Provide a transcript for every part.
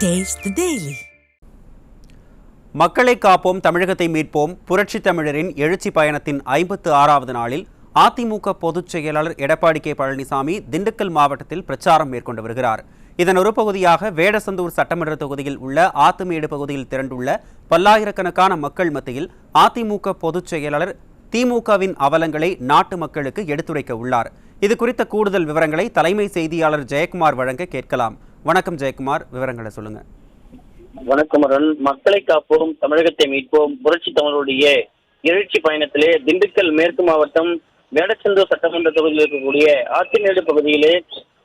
Taste the Daily. மக்களை காப்போம் தமிழகத்தை மீட்போம் புரட்சி தமிழரின் எழுச்சி பயணத்தின் 56வது நாளில் அதிமுக பொதுச் செயலாளர் எடப்பாடி கே பழனிசாமி திண்டுக்கல் மாவட்டத்தில் பிரச்சாரம் மேற்கொண்டு வருகிறார். இதன் ஒரு பகுதியாக வேடசந்தூர் சட்டமன்ற தொகுதியில் உள்ள ஆத்துமேடு பகுதியில் திரண்டுள்ள பல்லாயிரக்கணக்கான மக்கள் மத்தியில் அதிமுக பொதுச் செயலாளர் திமுகவின் அவலங்களை நாட்டு மக்களுக்கு எடுத்துரைக்க உள்ளார். இது குறித்த கூடுதல் விவரங்களை தலைமை செய்தியாளர் ஜெயக்குமார் வழங்க கேட்கலாம். வணக்கம் ஜெயக்குமார், விவரங்களை சொல்லுங்க. வணக்கம் அருண். மக்களை காப்போம் தமிழகத்தை மீட்போம் புரட்சி தமிழருடைய எழுச்சி பயணத்திலே திண்டுக்கல் மேற்கு மாவட்டம் வேடச்சந்தூர் சட்டமன்ற தொகுதியில் இருக்கக்கூடிய ஆத்திமேடு பகுதியிலே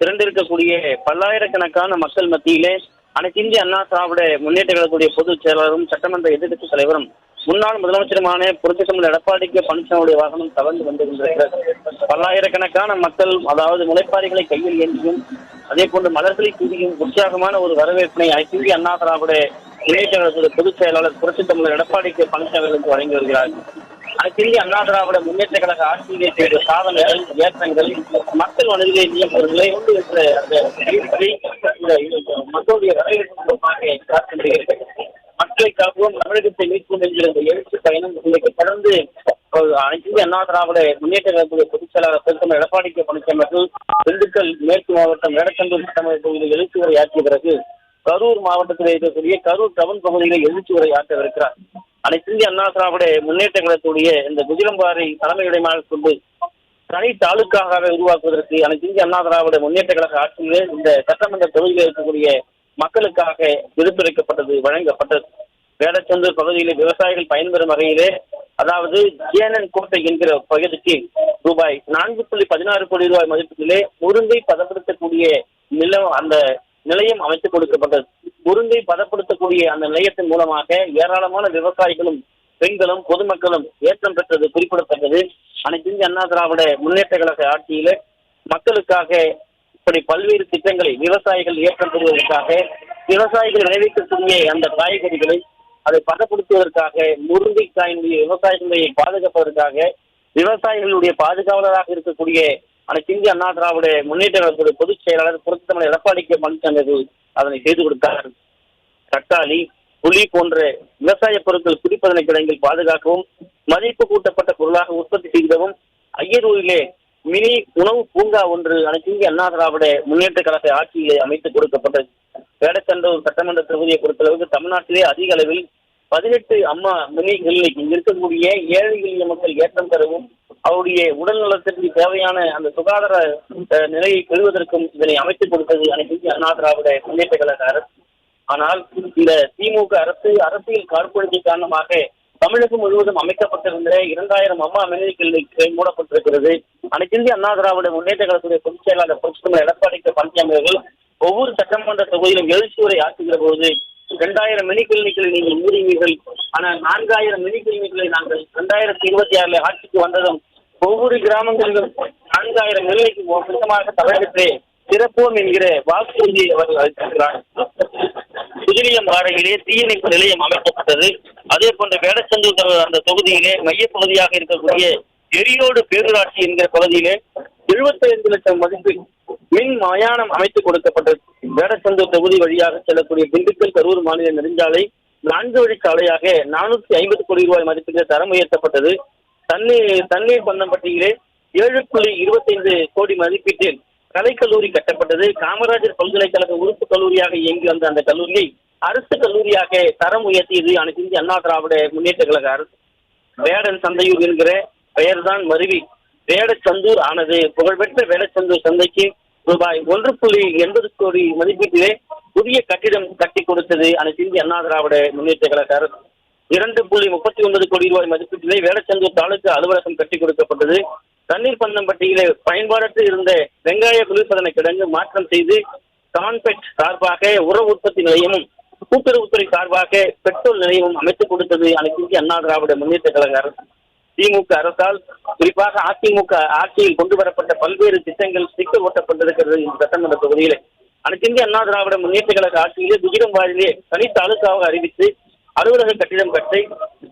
திரண்டிருக்கக்கூடிய பல்லாயிரக்கணக்கான மக்கள் மத்தியிலே அனைத்து இந்திய அண்ணா திராவிட முன்னேற்ற கழகத்துடைய பொதுச் செயலாளரும் சட்டமன்ற எதிர்க்கட்சி தலைவரும் முன்னாள் முதலமைச்சருமான புரட்சி தமிழர் எடப்பாடி கே பழனிசாமியுடைய வாகனம் கவர்ந்து வந்திருக்கிறது. பல்லாயிரக்கணக்கான மக்கள், அதாவது முளைப்பாரிகளை கையில் ஏந்தியும் அதே போன்று மலர்களை தூவியும் உற்சாகமான ஒரு வரவேற்பினை அனைத்து இந்திய அண்ணா திராவிட முன்னேற்ற கழகத்துடைய பொதுச் செயலாளர் புரட்சி தமிழர் எடப்பாடி கே பழனிசாமிகளுக்கு வழங்கி வருகிறார். அனைத்து இந்திய அண்ணா திராவிட முன்னேற்ற கழக ஆட்சியிலே செய்த சாதனைகள், ஏற்றங்கள், மக்கள் மனதிலே நிலை மக்களுடைய வரவேற்பு மக்களை காப்போம் தமிழகத்தை மீட்போம் என்கிற இந்த எழுச்சி பயணம் இன்றைக்கு தொடர்ந்து அனைத்து இந்திய அண்ணா திராவிட முன்னேற்ற கழகத்துடைய பொதுச் செயலாளர் பிரதமர் எடப்பாடி கே பழனிசாமி அவர்கள் திண்டுக்கல் மேற்கு மாவட்டம் வேடச்சந்தூர் சட்டமன்ற தொகுதியில் எழுச்சி உரை ஆற்றிய பிறகு கரூர் மாவட்டத்தில் இருக்கக்கூடிய கரூர் டவுன் பகுதியில் எழுச்சி உரை ஆற்றவிருக்கிறார். அனைத்து இந்திய அண்ணா திராவிட முன்னேற்ற கழகத்துடைய இந்த குஜிலம்பாறை தலைமையிடமாக கொண்டு தனி தாலுக்காக உருவாக்குவதற்கு அனைத்து இந்திய அண்ணா திராவிட முன்னேற்ற கழக ஆட்சியிலே இந்த சட்டமன்ற தொகுதியில் இருக்கக்கூடிய மக்களுக்காக விடுத்துரைக்கப்பட்டது, வழங்கப்பட்டது. வேடச்சந்தூர் பகுதியில் விவசாயிகள் பயன்பெறும் வகையிலே, அதாவது ஜேனன் கோட்டை என்கிற பகுதிக்கு ரூபாய் 4.16 கோடி ரூபாய் மதிப்பீட்டிலே முருங்கை பதப்படுத்தக்கூடிய அந்த நிலையம் அமைத்துக் கொடுக்கப்பட்டது. முருங்கை பதப்படுத்தக்கூடிய அந்த நிலையத்தின் மூலமாக ஏராளமான விவசாயிகளும் பெண்களும் பொதுமக்களும் ஏற்றம் பெற்றது குறிப்பிடத்தக்கது. அனைத்து இந்திய அண்ணா திராவிட முன்னேற்ற கழக ஆட்சியிலே மக்களுக்காக இப்படி பல்வேறு திட்டங்களை விவசாயிகள் ஏற்றம் பெறுவதற்காக, விவசாயிகள் விளைவிக்கக்கூடிய அந்த காய்கறிகளை அதை பதப்படுத்துவதற்காக, முருங்கைக்காயினுடைய விவசாயிகளை பாதுகாப்பதற்காக, விவசாயிகளுடைய பாதுகாவலராக இருக்கக்கூடிய அனைத்து இந்திய அண்ணா திராவிட முன்னேற்ற கழகத்துடைய பொதுச் செயலாளர் புரட்சி தமிழர் எடப்பாடி கே பழனிசாமி அதனை செய்து கொடுத்தார். தக்காளி, புளி போன்ற விவசாய பொருட்கள் குடிப்பதனை கிடங்கில் பாதுகாக்கவும், மதிப்பு கூட்டப்பட்ட பொருளாக உற்பத்தி செய்தவும், ஐயரூரிலே மினி உணவு பூங்கா ஒன்று அனைத்து இந்திய அண்ணா திராவிட முன்னேற்ற கழக ஆட்சியிலே அமைத்துக் கொடுக்கப்பட்டது. வேடச்சந்தூர் சட்டமன்ற தொகுதியை பொறுத்தளவுக்கு தமிழ்நாட்டிலே அதிக அளவில் 18 அம்மா மினி கிளினிக் இருக்கக்கூடிய ஏழை எளிய மக்கள் ஏற்றம் பெறவும், அவருடைய உடல் நலத்திற்கு தேவையான அந்த சுகாதார நிலையை பெறுவதற்கும் இதனை அமைத்துக் கொடுத்தது அனைத்து இந்திய அண்ணா திராவிட முன்னேற்ற கழக அரசு. ஆனால் இந்த திமுக அரசு அரசியல் காழ்ப்புணர்ச்சி காரணமாக தமிழகம் முழுவதும் அமைக்கப்பட்டிருந்த 2000 அம்மா மினி கிளினிக் மூடப்பட்டிருக்கிறது. அனைத்து இந்திய அண்ணா திராவிட முன்னேற்ற கழகத்துடைய பொதுச் செயலாளர் புரட்சி தமிழர் எடப்பாடி கே பழனிசாமி அவர்கள் ஒவ்வொரு சட்டமன்ற தொகுதியிலும் எழுச்சி உரை ஆற்றுகிற போது 2000 மினி கிளினிக்களை நீங்கள் மூடுவீர்கள், ஆனால் 4000 மினி கிளினிக்களை நாங்கள் 2026 ஆட்சிக்கு வந்ததும் ஒவ்வொரு கிராமங்களிலும் 4000 மில்லிக்கு மொத்தமாக தமிழகத்திலே சிறப்போம் என்கிற வாக்குறுதியை அவர்கள் அளித்திருக்கிறார். குஜிலியம்பாறையிலே தீயணைப்பு நிலையம் அமைக்கப்பட்டது. அதே போன்ற வேடச்சந்தூர் அந்த தொகுதியிலே மையப்பகுதியாக இருக்கக்கூடிய எரியோடு பேரூராட்சி என்கிற பகுதியிலே 75 லட்சம் மதிப்பில் மின் மயானம் அமைத்துக் கொடுக்கப்பட்டது. வேடச்சந்தூர் தொகுதி வழியாக செல்லக்கூடிய திண்டுக்கல் கரூர் மாநில நெடுஞ்சாலை 4 வழிச்சாலையாக 450 கோடி ரூபாய் மதிப்பீட்டில் தரம் உயர்த்தப்பட்டது. தண்ணீர் பந்தம்பட்டியிலே 7.25 கோடி மதிப்பீட்டில் கலைக்கல்லூரி கட்டப்பட்டது. காமராஜர் பல்கலைக்கழக உறுப்பு கல்லூரியாக இயங்கி வந்த அந்த கல்லூரியை அரசு கல்லூரியாக தரம் உயர்த்தியது அனைத்து இந்திய அண்ணா திராவிட முன்னேற்ற கழக அரசு. வேடன் சந்தையூர் என்கிற பெயர்தான் மருவி வேடச்சந்தூர் ஆனது. புகழ்பெற்ற வேடச்சந்தூர் சந்தைக்கு ரூபாய் 1.80 கோடி மதிப்பீட்டிலே புதிய கட்டிடம் கட்டி கொடுத்தது அனைத்து இந்திய அண்ணா திராவிட முன்னேற்ற கழக அரசு. 2.39 கோடி ரூபாய் மதிப்பீட்டிலே வேடச்சந்தூர் தாலுகா அலுவலகம் கட்டி கொடுக்கப்பட்டது. தண்ணீர் பந்தம்பட்டியிலே பயன்பாடற்று இருந்த வெங்காய குளிர்பதன கிடங்கு மாற்றம் செய்து கான்பெட் சார்பாக உர உற்பத்தி நிலையமும், கூட்டுறவுத்துறை சார்பாக பெட்ரோல் நிலையமும் அமைத்துக் கொடுத்தது அனைத்து இந்திய அண்ணா திராவிட முன்னேற்ற கழக அரசு. திமுக அரசால், குறிப்பாக அதிமுக ஆட்சியில் கொண்டு வரப்பட்ட பல்வேறு திட்டங்கள் ஸ்டிக்கர் ஓட்டப்பட்டிருக்கிறது இந்த சட்டமன்ற தொகுதியிலே. அனைத்து இந்திய அண்ணா திராவிட முன்னேற்ற கழக ஆட்சியிலே குஜிலம்பாறையிலே தனி தாலுக்காவாக அறிவித்து அலுவலக கட்டிடம் கட்டி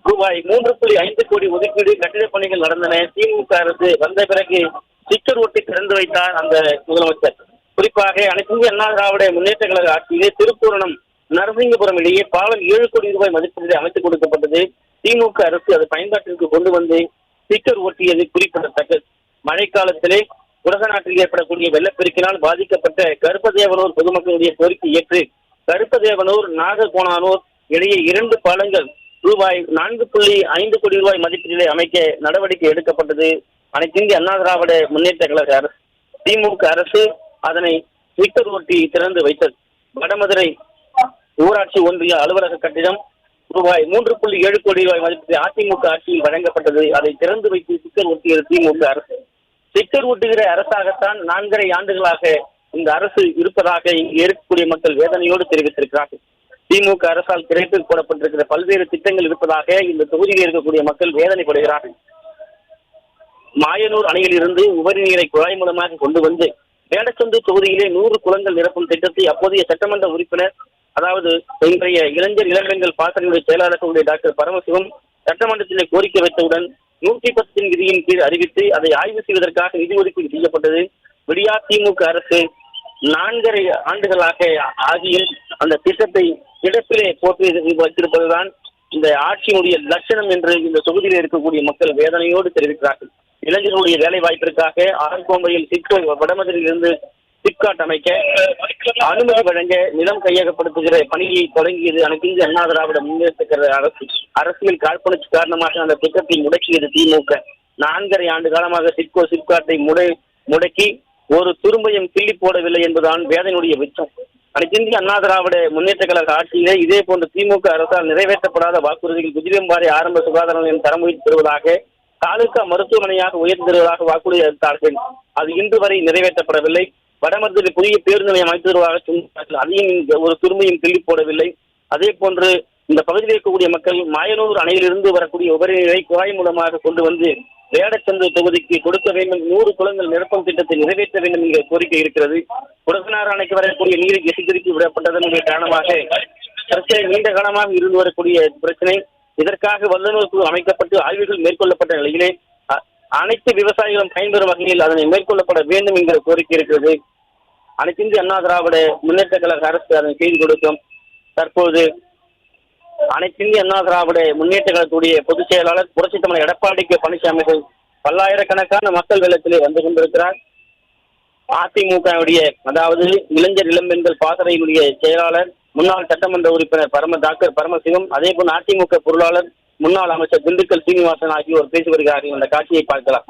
ரூபாய் 3.5 கோடி ஒதுக்கீடு கட்டிடப் பணிகள் நடந்தன. திமுக அரசு வந்த பிறகு ஸ்டிக்கர் ஒட்டி திறந்து வைத்தார் அந்த முதலமைச்சர். குறிப்பாக அனைத்து இந்திய அண்ணா திராவிட முன்னேற்ற கழக ஆட்சியிலே திருப்பூரணம் நரசிங்கபுரம் இடையே பாலம் 7 கோடி ரூபாய் மதிப்பீடு அமைத்துக் கொடுக்கப்பட்டது. திமுக அரசு அதை பயன்பாட்டிற்கு கொண்டு வந்து ஸ்டிக்கர் ஒட்டியது குறிப்பிடத்தக்கது. மழைக்காலத்திலே உலகநாட்டில் ஏற்படக்கூடிய வெள்ளப்பெருக்கினால் பாதிக்கப்பட்ட கருப்பதேவனூர் பொதுமக்களுடைய கோரிக்கை ஏற்று கருப்பதேவனூர் நாகர்கோணானூர் இடையே 2 பாலங்கள் ரூபாய் 4.5 கோடி ரூபாய் மதிப்பீட்டிலே அமைக்க நடவடிக்கை எடுக்கப்பட்டது. அனைத்து இந்திய அண்ணா திராவிட முன்னேற்ற கழக அரசு திமுக அரசு அதனை ஸ்டிக்கர் ஒட்டி திறந்து வைத்தது. வடமதுரை ஊராட்சி ஒன்றிய அலுவலக கட்டிடம் ரூபாய் 3.7 கோடி ரூபாய் மதிப்பீடு அதிமுக ஆட்சியில் வழங்கப்பட்டது. அதை திறந்து வைத்து ஸ்டிக்கர் ஒட்டியது திமுக அரசு. ஸ்டிக்கர் ஒட்டுகிற அரசாகத்தான் 4.5 ஆண்டுகளாக இந்த அரசு இருப்பதாக இங்கு இருக்கக்கூடிய மக்கள் வேதனையோடு தெரிவித்திருக்கிறார்கள். திமுக அரசால் திரைப்பில் போடப்பட்டிருக்கிற பல்வேறு திட்டங்கள் இருப்பதாக இந்த தொகுதியில் இருக்கக்கூடிய மக்கள் வேதனைப்படுகிறார்கள். மாயனூர் அணையில் இருந்து உபரி நீரை குழாய் மூலமாக கொண்டு வந்து வேடச்சந்து தொகுதியிலே 100 குளங்கள் நிரப்பும் திட்டத்தை அப்போதைய சட்டமன்ற உறுப்பினர், அதாவது இன்றைய இளைஞர் இளம்பெண்கள் பாசறையுடைய செயலாளர்களுடைய டாக்டர் பரமசிவம் சட்டமன்றத்திலே கோரிக்கை வைத்தவுடன் 110 விதியின் கீழ் அறிவித்து அதை ஆய்வு செய்வதற்காக நிதி ஒதுக்கீடு செய்யப்பட்டது. விடியா திமுக அரசு 4.5 ஆண்டுகளாக ஆகியும் அந்த திட்டத்தை கிடப்பிலே போட்டு வைத்திருப்பதுதான் இந்த ஆட்சியினுடைய லட்சணம் என்று இந்த தொகுதியில் இருக்கக்கூடிய மக்கள் வேதனையோடு தெரிவிக்கிறார்கள். இளைஞர்களுடைய வேலை வாய்ப்பிற்காக ஆர்கோம்பையில் சிப்கோ வடமதுரையில் இருந்து சிப்காட் அமைக்க அனுமதி வழங்க நிலம் கையகப்படுத்துகிற பணியை தொடங்கியது அனைத்து இந்திய அண்ணா திராவிட முன்னேற்ற அரசு. அரசியல் காழ்ப்புணர்ச்சி காரணமாக அந்த திட்டத்தை முடக்கியது திமுக. 4.5 ஆண்டு காலமாக சிப்காட்டை முடக்கி ஒரு துரும்பையும் கிள்ளி போடவில்லை என்பதுதான் வேதனையுடைய வெச்சம். அனைத்து இந்திய அண்ணா திராவிட முன்னேற்ற கழக ஆட்சியிலே இதே போன்ற திமுக அரசால் நிறைவேற்றப்படாத வாக்குறுதிகள் குஜிலியம்பாறை ஆரம்ப சுகாதார நிலையம் தரம் உயர்த்தி தருவதாக, தாலுகா மருத்துவமனையாக உயர்த்தி தருவதாக வாக்குறுதி அளித்தார்கள். அது இன்று வரை நிறைவேற்றப்படவில்லை. வடமருத்தில் புதிய பேருந்து நிலையம் அமைத்து தருவதாக சொன்னார்கள். அதையும் ஒரு துரும்பையும் கிள்ளி போடவில்லை. அதே போன்று இந்த பகுதியில் இருக்கக்கூடிய மக்கள் மாயனூர் அணையிலிருந்து வரக்கூடிய உபரி நீரை குழாய் மூலமாக கொண்டு வந்து வேடச்சந்து தொகுதிக்கு கொடுக்க வேண்டும், 100 குளங்கள் நிரப்பும் திட்டத்தை நிறைவேற்ற வேண்டும் என்ற கோரிக்கை இருக்கிறது. குடகனாறு அணைக்கு வரக்கூடிய நீரை திசைதிருப்பி விடப்பட்டதன் காரணமாக பிரச்சனை நீண்ட காலமாக இருந்து வரக்கூடிய பிரச்சனை. இதற்காக வல்லுநர் குழு அமைக்கப்பட்டு ஆய்வுகள் மேற்கொள்ளப்பட்ட நிலையிலே அனைத்து விவசாயிகளும் பயன்பெறும் வகையில் அதனை மேற்கொள்ளப்பட வேண்டும் என்கிற கோரிக்கை இருக்கிறது. அனைத்து இந்திய அண்ணா திராவிட முன்னேற்ற கழக அரசு அதனை செய்து கொடுக்கும். தற்போது அனைத்து இந்திய அண்ணா திராவிட முன்னேற்ற கழகத்துடைய பொதுச் செயலாளர் புரட்சித் தலைவர் எடப்பாடி கே பழனிசாமிகள் பல்லாயிரக்கணக்கான மக்கள் வெள்ளத்திலே வந்து கொண்டிருக்கிறார். அதிமுகவுடைய, அதாவது இளைஞர் இளம்பெண்கள் பாசறையினுடைய செயலாளர் முன்னாள் சட்டமன்ற உறுப்பினர் டாக்டர் பரமசிவம், அதே போல் அதிமுக பொருளாளர் முன்னாள் அமைச்சர் திண்டுக்கல் சீனிவாசன் ஆகியோர் பேசி வருகிறார்கள். அந்த காட்சியை பார்க்கலாம்.